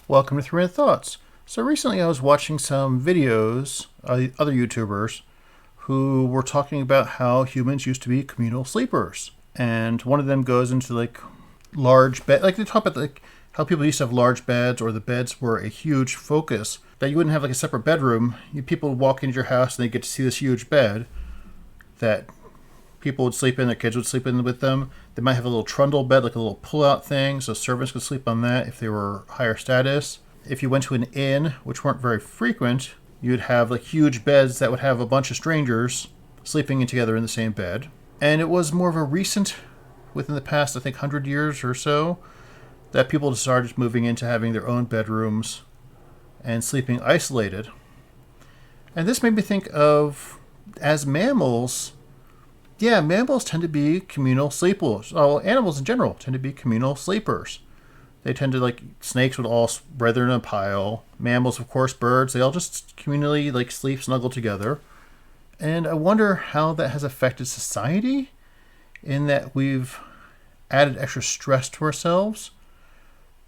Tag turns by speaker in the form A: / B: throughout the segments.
A: Welcome to 3 Minute Thoughts. So recently I was watching some videos, other YouTubers, who were talking about how humans used to be communal sleepers. And one of them goes into like large bed, like they talk about like how people used to have large beds, or the beds were a huge focus, that you wouldn't have like a separate bedroom. People would walk into your house and they get to see this huge bed that people would sleep in, their kids would sleep in with them. They might have a little trundle bed, like a little pull-out thing, so servants could sleep on that if they were higher status. If you went to an inn, which weren't very frequent, you'd have like huge beds that would have a bunch of strangers sleeping together in the same bed. And it was more of a recent, within the past, I think, 100 years or so, that people started moving into having their own bedrooms and sleeping isolated. And this made me think of, as mammals, yeah, mammals tend to be communal sleepers. Well, animals in general tend to be communal sleepers. They tend to, like, snakes would all spread in a pile. Mammals, of course, birds, they all just communally, like, sleep, snuggle together. And I wonder how that has affected society, in that we've added extra stress to ourselves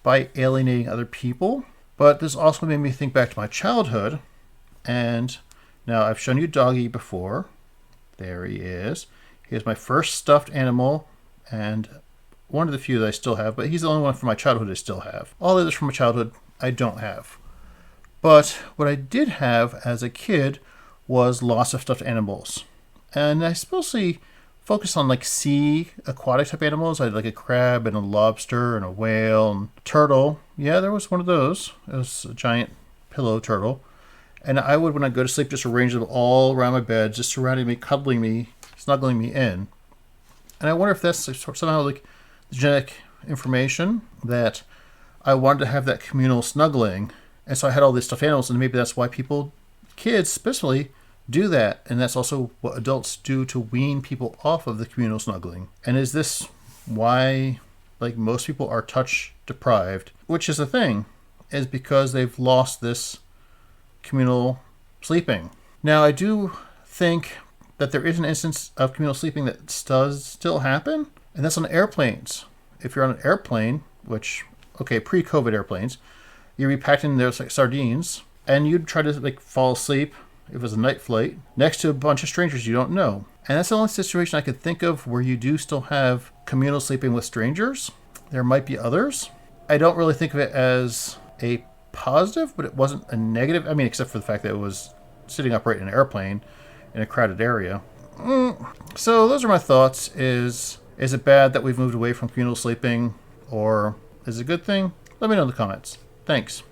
A: by alienating other people. But this also made me think back to my childhood. And now I've shown you Doggy before. There he is. He is my first stuffed animal, and one of the few that I still have, but he's the only one from my childhood I still have. All the others from my childhood I don't have. But what I did have as a kid was lots of stuffed animals. And I mostly focused on like sea aquatic type animals. I had like a crab and a lobster and a whale and turtle. Yeah, there was one of those. It was a giant pillow turtle. And I would, when I go to sleep, just arrange them all around my bed, just surrounding me, cuddling me, snuggling me in. And I wonder if that's somehow like genetic information, that I wanted to have that communal snuggling. And so I had all these stuffed animals, and maybe that's why people, kids especially, do that. And that's also what adults do to wean people off of the communal snuggling. And is this why, like, most people are touch deprived, which is the thing, is because they've lost this communal sleeping. Now, I do think that there is an instance of communal sleeping that does still happen, and that's on airplanes. If you're on an airplane, which, okay, pre-COVID airplanes, you'd be packed in there like sardines, and you'd try to like fall asleep if it was a night flight next to a bunch of strangers you don't know. And that's the only situation I could think of where you do still have communal sleeping with strangers. There might be others. I don't really think of it as a positive, but it wasn't a negative. I mean, except for the fact that it was sitting upright in an airplane in a crowded area. So those are my thoughts. Is it bad that we've moved away from communal sleeping, or is it a good thing? Let me know in the comments. Thanks.